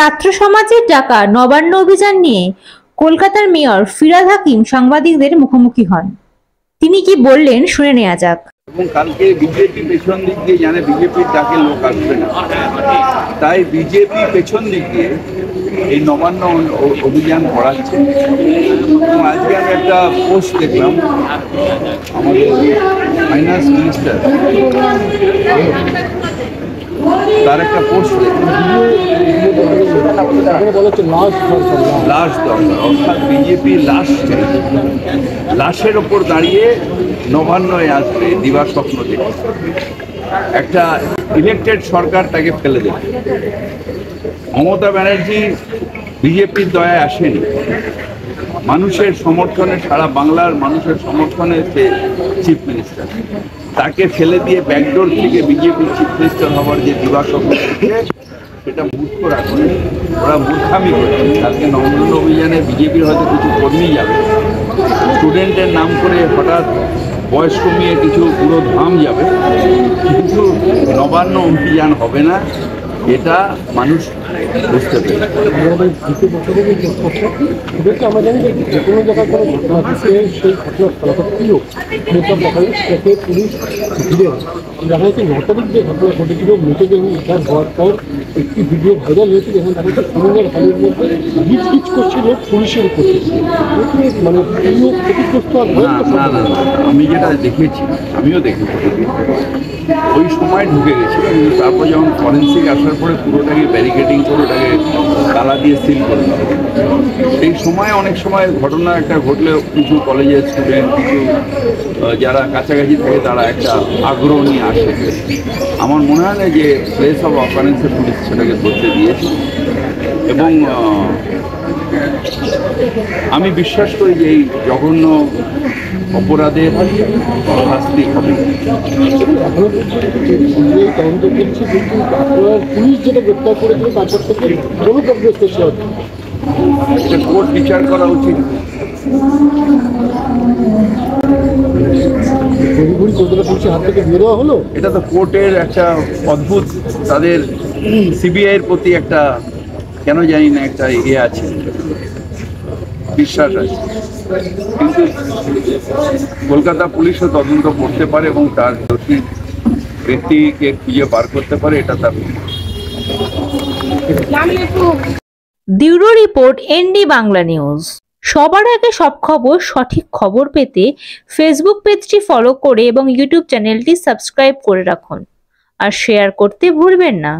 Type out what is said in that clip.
ছাত্র সমাজের ডাকা নবান্ন অভিযান নিয়ে কলকাতার মেয়র ফিরহাদ হাকিম সাংবাদিকদের মুখোমুখি হন। তিনি কি বললেন শুনে নেওয়া যাক। এবং কালকে বিজেপি পেছন দিক দিয়ে জানে বিজেপির ডাকে লোক আসবে না, তাই বিজেপি পেছন দিক দিয়ে এই নবান্ন অভিযান করাচ্ছে। এবং আজকে আমি একটা পোস্ট দেখলাম, আমাদের ফাইন্যান্স মিনিস্টার তার একটা পোস্ট লাশ দরকার, অর্থাৎ বিজেপি লাশের ওপর দাঁড়িয়ে নবান্নয় আসবে দিবা স্বপ্ন দেখে। একটা ইলেকটেড সরকার তাকে ফেলে দেবে। মমতা ব্যানার্জি বিজেপির দয়ায় আসেনি, মানুষের সমর্থনে, সারা বাংলার মানুষের সমর্থনে সে চিফ মিনিস্টার। তাকে ফেলে দিয়ে ব্যাকডোর থেকে বিজেপি চিফ মিনিস্টার হওয়ার যে দিবা স্বপ্ন দেখছে, সেটা মূর্খরা করে, ওরা মূর্খামি করছে। আজকে নবান্ন অভিযানে বিজেপির হয়তো কিছু কর্মী যাবে, স্টুডেন্টের নাম করে হঠাৎ বয়স কমিয়ে কিছু পুরো ধাম যাবে, কিন্তু নবান্ন অভিযান হবে না, এটা মানুষ বুঝতে পেরে। আমরা জানি যে কোনো জায়গায় কোনো ঘটনা ঘটে সেই ঘটনার ফলাফলটিও তাকে পুলিশ ঘিরে দেখা যাচ্ছে 9 তারিখ যে ঘটনা ঘটেছিল মৃতদেহ উদ্ধার হওয়ার পর একটি ভিডিও ভাইরাল হয়েছে, যেখানে দেখা যাচ্ছে তৃণমূলের হালের মধ্যে গিজ করছিল পুলিশের উপর। মানে ক্ষতিগ্রস্ত না, আমি যেটা দেখেছি, আমিও দেখেছি, ওই সময় ঢুকে গেছিল, কিন্তু তারপর যখন ফরেন্সিক আসার পরে পুরোটাকে ব্যারিকেডিং করে ওটাকে তালা দিয়ে সিল করে দেওয়া। সেই সময় অনেক সময় ঘটনা একটা ঘটলে কিছু কলেজের স্টুডেন্ট, কিছু যারা কাছাকাছি থাকে তারা একটা আগ্রহ নিয়ে আসে। আমার মনে হয় না যে প্লেস অফ অকারেন্সে পুলিশ সেটাকে ধরতে দিয়েছে, এবং আমি বিশ্বাস করি যে এই জঘন্য অপরাধের শাস্তি হবে। পুলিশ যেটা গ্রেপ্তার করেছিল তারপর থেকে কোনো প্রোগ্রেস করছে, এটা কোর্ট বিচার করা উচিত। পুলিশের হাত থেকে দিয়ে দেওয়া হলো, এটা তো কোর্টের একটা অদ্ভুত, তাদের সিবিআইয়ের প্রতি একটা কেন জানি না একটা আছে, বিশ্বাস আছে। কিন্তু কলকাতা পুলিশও তদন্ত করতে পারে এবং তার দোষী ব্যক্তিকে খুঁজে বার করতে পারে, এটা তার। Bureau report, ND Bangla news. সবার আগে সব খবর, সঠিক খবর পেতে ফেসবুক পেজটি ফলো করে এবং ইউটিউব চ্যানেলটি সাবস্ক্রাইব করে রাখুন, আর শেয়ার করতে ভুলবেন না।